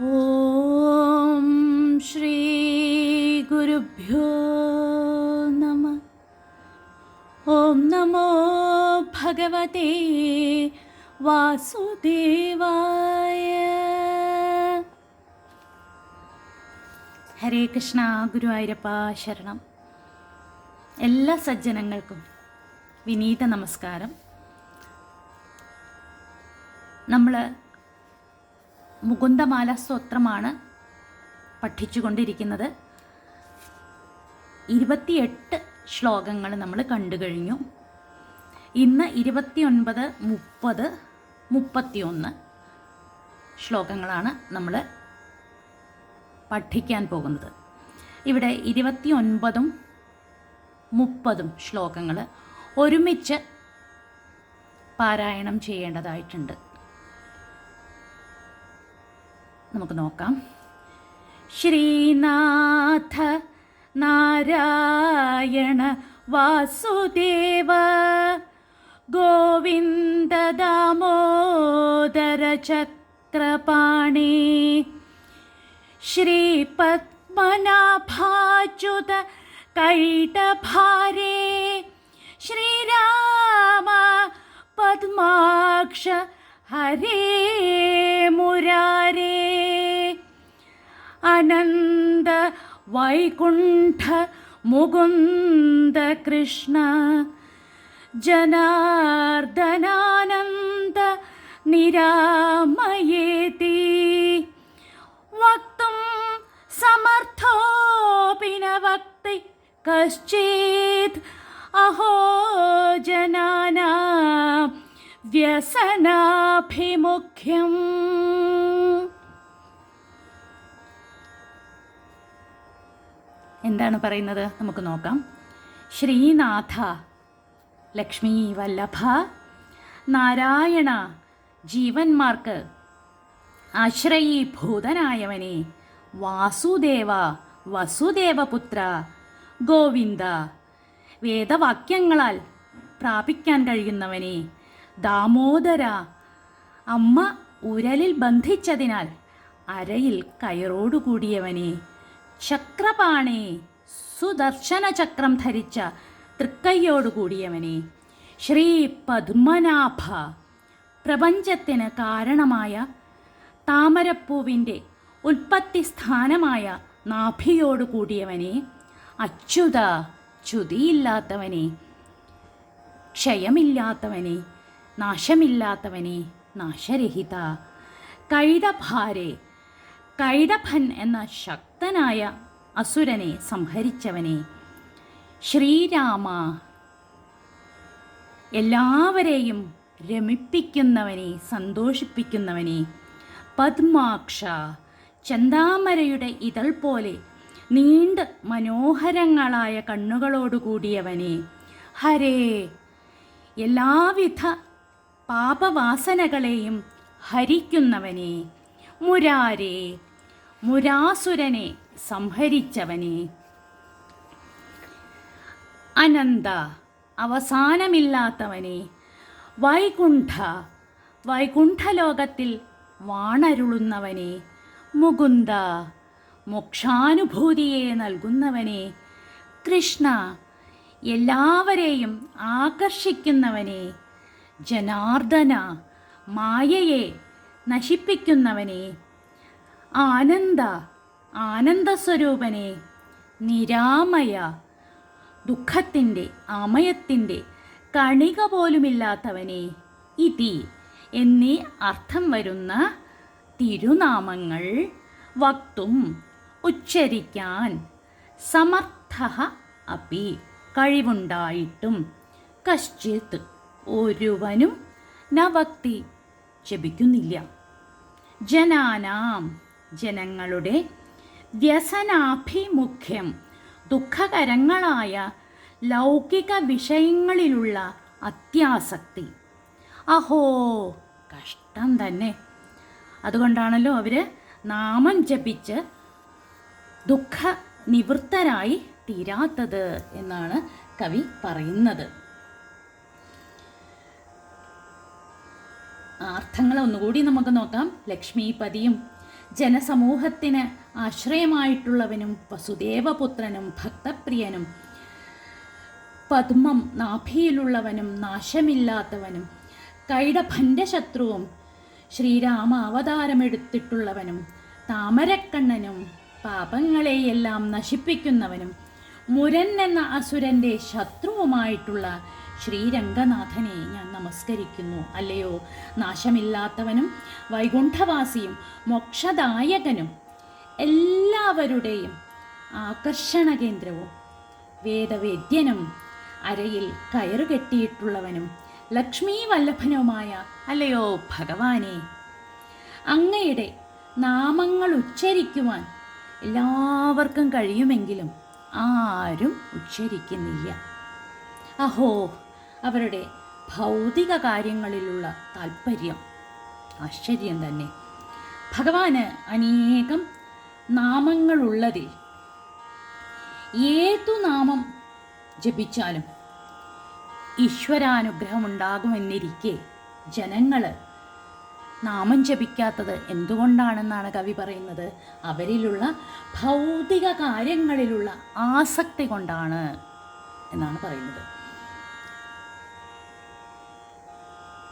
ഓം ശ്രീ ഗുരുഭ്യോ നമഃ. ഓം നമോ ഭഗവതേ വാസുദേവായ. ഹരേ കൃഷ്ണ. ഗുരുവായൂരപ്പ ശരണം. എല്ലാ സജ്ജനങ്ങൾക്കും വിനീത നമസ്കാരം. നമ്മൾ മുകുന്ദമാല സ്തോത്രമാണ് പഠിച്ചുകൊണ്ടിരിക്കുന്നത്. 28 ശ്ലോകങ്ങൾ നമ്മൾ കണ്ടു കഴിഞ്ഞു. ഇന്ന് 29, 30, 31 ശ്ലോകങ്ങളാണ് നമ്മൾ പഠിക്കാൻ പോകുന്നത്. ഇവിടെ 29ഉം 30ഉം ശ്ലോകങ്ങൾ ഒരുമിച്ച് പാരായണം ചെയ്യേണ്ടതായിട്ടുണ്ട്. നമുക്ക് നോക്കാം. ശ്രീനാഥ നാരായണ വാസുദേവ ഗോവിന്ദ ദാമോദര ചക്രപാണി ശ്രീപത്മനാഭാച്യുത കൈടഭാരേ ശ്രീരാമ പദ്മാക്ഷ ഹരേ മുരാരേ അനന്ത വൈകുണ്ഠ മുകുന്ദ കൃഷ്ണ ജനാർദ്ദനാനന്ദ നിരാമയേതി വക്തും സമർത്ഥോപി ന വക്തി കശ്ചിത് അഹോ ജനാനാം വ്യസനാഭിമുഖ്യം. എന്താണ് പറയുന്നത് നമുക്ക് നോക്കാം. ശ്രീനാഥ ലക്ഷ്മി വല്ലഭ, നാരായണ ജീവന്മാർക്ക് ആശ്രയീഭൂതനായവനെ, വാസുദേവ വസുദേവപുത്ര, ഗോവിന്ദ വേദവാക്യങ്ങളാൽ പ്രാപിക്കാൻ കഴിയുന്നവനെ, ദാമോദര അമ്മ ഉരലിൽ ബന്ധിച്ചതിനാൽ അരയിൽ കയറോടുകൂടിയവനെ, ചക്രപാണേ സുദർശന ചക്രം ധരിച്ച തൃക്കൈയോടുകൂടിയവനെ, ശ്രീ പദ്മനാഭ പ്രപഞ്ചത്തിന് കാരണമായ താമരപ്പൂവിൻ്റെ ഉൽപ്പത്തി സ്ഥാനമായ നാഭിയോടുകൂടിയവനെ, അച്യുത ച്യുതിയില്ലാത്തവനെ, ക്ഷയമില്ലാത്തവനെ, നാശമില്ലാത്തവനെ, നാശരഹിത, കൈടഭാരേ കൈടഭൻ എന്ന ശക്തനായ അസുരനെ സംഹരിച്ചവനെ, ശ്രീരാമ എല്ലാവരെയും രമിപ്പിക്കുന്നവനെ, സന്തോഷിപ്പിക്കുന്നവനെ, പദ്മാക്ഷ ചന്താമരയുടെ ഇതൾ പോലെ നീണ്ട മനോഹരങ്ങളായ കണ്ണുകളോടുകൂടിയവനെ, ഹരേ എല്ലാവിധ പാപവാസനകളെയും ഹരിക്കുന്നവനെ, മുരാരേ മുരാസുരനെ സംഹരിച്ചവനെ, അനന്ത അവസാനമില്ലാത്തവനെ, വൈകുണ്ഠ വൈകുണ്ഠലോകത്തിൽ വാണരുളുന്നവനെ, മുകുന്ദ മോക്ഷാനുഭൂതിയെ നൽകുന്നവനെ, കൃഷ്ണ എല്ലാവരെയും ആകർഷിക്കുന്നവനെ, ജനാർദ്ദന മായയെ നശിപ്പിക്കുന്നവനെ, ആനന്ദ ആനന്ദസ്വരൂപനെ, നിരാമയ ദുഃഖത്തിൻ്റെ അമയത്തിൻ്റെ കണിക പോലുമില്ലാത്തവനെ, ഇതി എന്നീ അർത്ഥം വരുന്ന തിരുനാമങ്ങൾ വക്തും ഉച്ചരിക്കാൻ സമർത്ഥ അപി കഴിവുണ്ടായിട്ടും കശ്ചിത് ഒരുവനും നവക്തി ജപിക്കുന്നില്ല. ജനാനാം ജനങ്ങളുടെ വ്യസനാഭിമുഖ്യം ദുഃഖകരങ്ങളായ ലൗകിക വിഷയങ്ങളിലുള്ള അത്യാസക്തി. അഹോ കഷ്ടം തന്നെ. അതുകൊണ്ടാണല്ലോ അവർ നാമം ജപിച്ച് ദുഃഖ നിവൃത്തരായി തീരാത്തത് എന്നാണ് കവി പറയുന്നത്. അർത്ഥങ്ങൾ ഒന്നുകൂടി നമുക്ക് നോക്കാം. ലക്ഷ്മീപതിയും ജനസമൂഹത്തിന് ആശ്രയമായിട്ടുള്ളവനും വസുദേവപുത്രനും ഭക്തപ്രിയനും പദ്മം നാഭിയിലുള്ളവനും നാശമില്ലാത്തവനും കൈടഭന്റെ ശത്രുവും ശ്രീരാമ അവതാരമെടുത്തിട്ടുള്ളവനും താമരക്കണ്ണനും പാപങ്ങളെയെല്ലാം നശിപ്പിക്കുന്നവനും മുരൻ എന്ന അസുരൻ്റെ ശത്രുവുമായിട്ടുള്ള ശ്രീരംഗനാഥനെ ഞാൻ നമസ്കരിക്കുന്നു. അല്ലയോ നാശമില്ലാത്തവനും വൈകുണ്ഠവാസിയും മോക്ഷദായകനും എല്ലാവരുടെയും ആകർഷണ കേന്ദ്രവും വേദവേദ്യനും അരയിൽ കയറുകെട്ടിയിട്ടുള്ളവനും ലക്ഷ്മീ വല്ലഭനുമായ അല്ലയോ ഭഗവാനെ, അങ്ങയുടെ നാമങ്ങൾ ഉച്ചരിക്കുവാൻ എല്ലാവർക്കും കഴിയുമെങ്കിലും ആരും ഉച്ചരിക്കുന്നില്ല. അഹോ, അവരുടെ ഭൗതിക കാര്യങ്ങളിലുള്ള താല്പര്യം ആശ്ചര്യം തന്നെ. ഭഗവാന് അനേകം നാമങ്ങളുള്ളതിൽ ഏതു നാമം ജപിച്ചാലും ഈശ്വരാനുഗ്രഹമുണ്ടാകുമെന്നിരിക്കെ ജനങ്ങൾ നാമം ജപിക്കാത്തത് എന്തുകൊണ്ടാണെന്നാണ് കവി പറയുന്നത്. അവരിലുള്ള ഭൗതിക കാര്യങ്ങളിലുള്ള ആസക്തി കൊണ്ടാണ് എന്നാണ് പറയുന്നത്.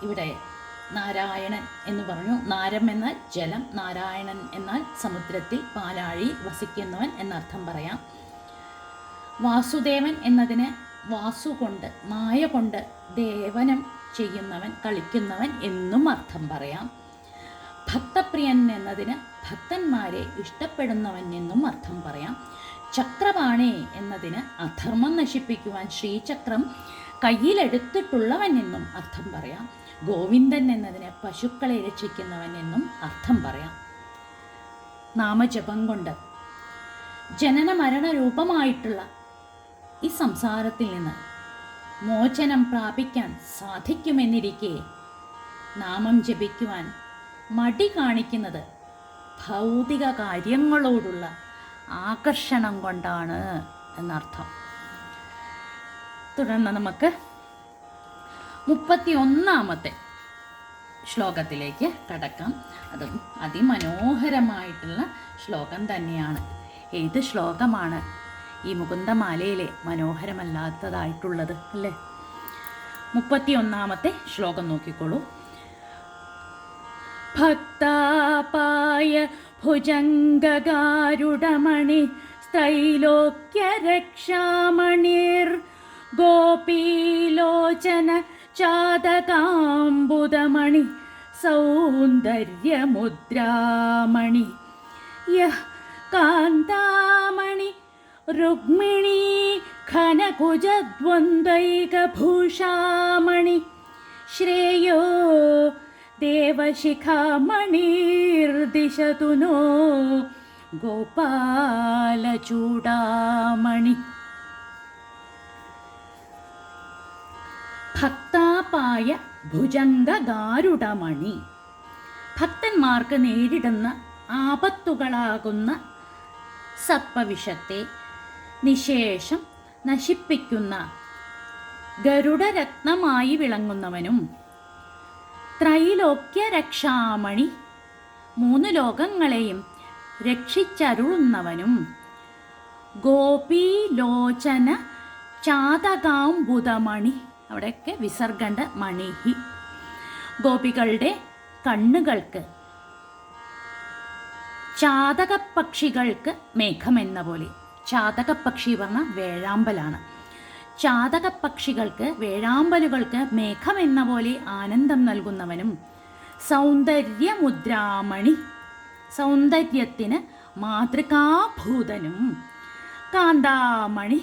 ഇവിടെ നാരായണൻ എന്ന് പറഞ്ഞു. നാരം എന്നാൽ ജലം, നാരായണൻ എന്നാൽ സമുദ്രത്തിൽ പാലാഴി വസിക്കുന്നവൻ എന്നർത്ഥം പറയാം. വാസുദേവൻ എന്നതിന് വാസു കൊണ്ട്, മായ കൊണ്ട് ദേവനം ചെയ്യുന്നവൻ, കളിക്കുന്നവൻ എന്നും അർത്ഥം പറയാം. ഭക്തപ്രിയൻ എന്നതിന് ഭക്തന്മാരെ ഇഷ്ടപ്പെടുന്നവൻ എന്നും അർത്ഥം പറയാം. ചക്രപാണി എന്നതിന് അധർമ്മം നശിപ്പിക്കുവാൻ ശ്രീചക്രം കയ്യിലെടുത്തിട്ടുള്ളവൻ എന്നും അർത്ഥം പറയാം. ഗോവിന്ദൻ എന്നതിന് പശുക്കളെ രക്ഷിക്കുന്നവൻ എന്നും അർത്ഥം പറയാം. നാമജപം കൊണ്ട് ജനന മരണ രൂപമായിട്ടുള്ള ഈ സംസാരത്തിൽ നിന്ന് മോചനം പ്രാപിക്കാൻ സാധിക്കുമെന്നിരിക്കെ നാമം ജപിക്കുവാൻ മടി കാണിക്കുന്നത് ഭൗതിക കാര്യങ്ങളോടുള്ള ആകർഷണം കൊണ്ടാണ് എന്നർത്ഥം. തുടർന്ന് നമുക്ക് 31-ാമത്തെ ശ്ലോകത്തിലേക്ക് കടക്കാം. അതും അതിമനോഹരമായിട്ടുള്ള ശ്ലോകം തന്നെയാണ്. ഏത് ശ്ലോകമാണ് ഈ മുകുന്ദമാലയിലെ മനോഹരമല്ലാത്തതായിട്ടുള്ളത് അല്ലേ? 31-ാമത്തെ ശ്ലോകം നോക്കിക്കോളൂ. ഭക്താപായ ഭുജംഗകാരുഡമണി സ്ത്രൈലോക്യരക്ഷാമണിർ ഗോപീലോചന ചാതകാംബുദമണി സൗന്ദര്യമുദ്രാമണി യഃ കാന്താമണി രുക്മിണീ ഘനകുജദ്വന്ദ്വൈകഭൂഷാമണി ശ്രേയോ ദേവശിഖാമണിർദിശതു നോ ഗോപാലചൂടാമണി. ഭക്താപായ ഭുജംഗകാരുഡമണി, ഭക്തന്മാർക്ക് നേരിടുന്ന ആപത്തുകളാകുന്ന സർപ്പവിഷത്തെ നിശേഷം നശിപ്പിക്കുന്ന ഗരുഡരത്നമായി വിളങ്ങുന്നവനും ത്രൈലോക്യരക്ഷാമണി, 3 ലോകങ്ങളെയും രക്ഷിച്ചരുളുന്നവനും ഗോപീലോചന ചാതകാംബുദമണി, അവിടെയൊക്കെ വിസർഗണ്ട മണിഹി, ഗോപികളുടെ കണ്ണുകൾക്ക് ചാതകപ്പക്ഷികൾക്ക് മേഘമെന്ന പോലെ. ചാതകപ്പക്ഷി പറഞ്ഞാൽ വേഴാമ്പലാണ്. ചാതകപ്പക്ഷികൾക്ക്, വേഴാമ്പലുകൾക്ക് മേഘമെന്ന പോലെ ആനന്ദം നൽകുന്നവനും സൗന്ദര്യമുദ്രാമണി, സൗന്ദര്യത്തിന് മാതൃകാഭൂതനും കാന്താമണി,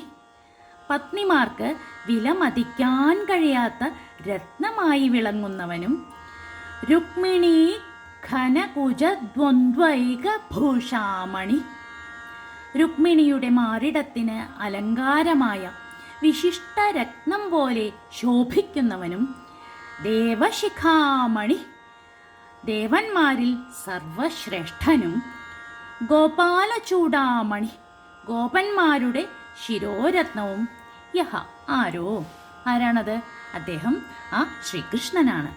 പത്നിമാർക്ക് വിലമതിക്കാൻ കഴിയാത്ത രത്നമായി വിളങ്ങുന്നവനും രുക്മിണീ ഘനകുജദ്വന്ദ്വൈകഭൂഷാമണി, രുക്മിണിയുടെ മാറിടത്തിന് അലങ്കാരമായ വിശിഷ്ട രത്നം പോലെ ശോഭിക്കുന്നവനും ദേവശിഖാമണി, ദേവന്മാരിൽ സർവശ്രേഷ്ഠനും ഗോപാലചൂടാമണി, ഗോപന്മാരുടെ ശിരോരത്നവും. യഹ, ആരോ, ആരാണത്? അദ്ദേഹം ആ ശ്രീകൃഷ്ണനാണ്.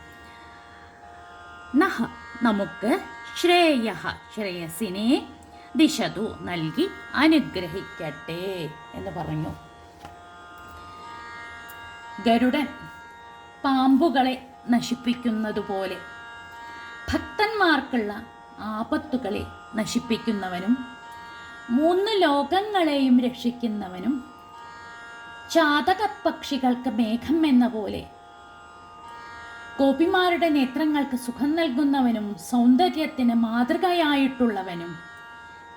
നഹ, നമുക്ക് ശ്രേയ ശ്രേയസിനെ ദിശതു നൽകി അനുഗ്രഹിക്കട്ടെ എന്ന് പറഞ്ഞു. ഗരുഡൻ പാമ്പുകളെ നശിപ്പിക്കുന്നതുപോലെ ഭക്തന്മാർക്കുള്ള ആപത്തുകളെ നശിപ്പിക്കുന്നവനും 3 ലോകങ്ങളെയും രക്ഷിക്കുന്നവനും ചാതക പക്ഷികൾക്ക് മേഘം എന്ന പോലെ ഗോപിമാരുടെ നേത്രങ്ങൾക്ക് സുഖം നൽകുന്നവനും സൗന്ദര്യത്തിന് മാതൃകയായിട്ടുള്ളവനും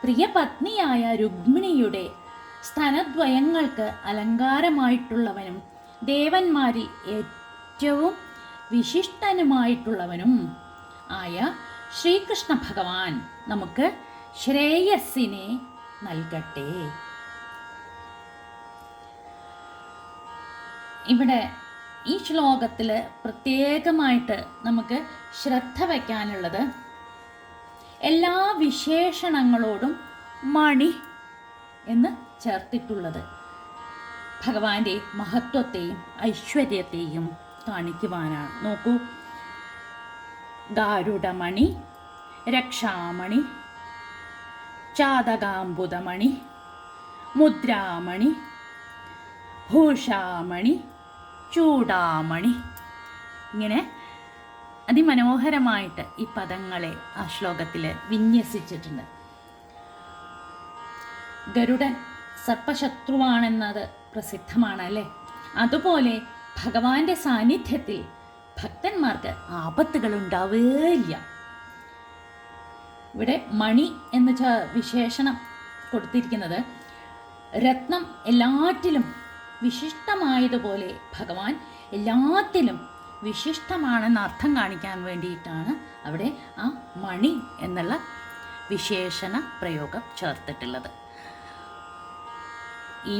പ്രിയപത്നിയായ രുക്മിണിയുടെ സ്തനദ്വയങ്ങൾക്ക് അലങ്കാരമായിട്ടുള്ളവനും ദേവന്മാരിൽ ഏറ്റവും വിശിഷ്ടനുമായിട്ടുള്ളവനും ആയ ശ്രീകൃഷ്ണ ഭഗവാൻ നമുക്ക് ശ്രേയസ്സിനെ നൽകട്ടെ. ഇവിടെ ഈ ശ്ലോകത്തിൽ പ്രത്യേകമായിട്ട് നമുക്ക് ശ്രദ്ധ വയ്ക്കാനുള്ളത് എല്ലാ വിശേഷണങ്ങളോടും മണി എന്ന് ചേർത്തിട്ടുള്ളത് ഭഗവാന്റെ മഹത്വത്തെയും ഐശ്വര്യത്തെയും കാണിക്കുവാനാണ്. നോക്കൂ, ഗാരുഡമണി, രക്ഷാമണി, ചാതകാംബുദമണി, മുദ്രാമണി, ഭൂഷാമണി, ചൂടാമണി, ഇങ്ങനെ അതിമനോഹരമായിട്ട് ഈ പദങ്ങളെ ആ ശ്ലോകത്തിൽ വിന്യസിച്ചിട്ടുണ്ട്. ഗരുഡൻ സർപ്പശത്രുവാണെന്നത് പ്രസിദ്ധമാണ് അല്ലേ? അതുപോലെ ഭഗവാന്റെ സാന്നിധ്യത്തിൽ ഭക്തന്മാർക്ക് ആപത്തുകൾ ഉണ്ടാവുകയില്ല. ഇവിടെ മണി എന്ന് വിശേഷണം കൊടുത്തിരിക്കുന്നത് രത്നം എല്ലാറ്റിലും വിശിഷ്ടമായതുപോലെ ഭഗവാൻ എല്ലാത്തിലും വിശിഷ്ടമാണെന്ന് അർത്ഥം കാണിക്കാൻ വേണ്ടിയിട്ടാണ് അവിടെ ആ മണി എന്നുള്ള വിശേഷണ പ്രയോഗം ചേർത്തിട്ടുള്ളത്. ഈ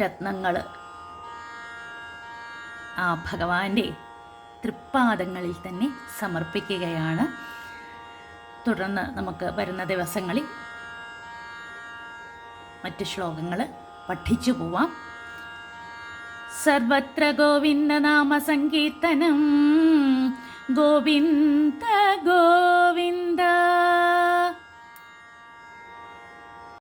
രത്നങ്ങൾ ആ ഭഗവാന്റെ തൃപ്പാദങ്ങളിൽ തന്നെ സമർപ്പിക്കുകയാണ്. തുടർന്ന് നമുക്ക് വരുന്ന ദിവസങ്ങളിൽ മറ്റ് ശ്ലോകങ്ങൾ പഠിച്ചു പോവാം. സർവത്ര ഗോവിന്ദ നാമ സങ്കീർത്തനം, ഗോവിന്ദ ഗോവിന്ദ.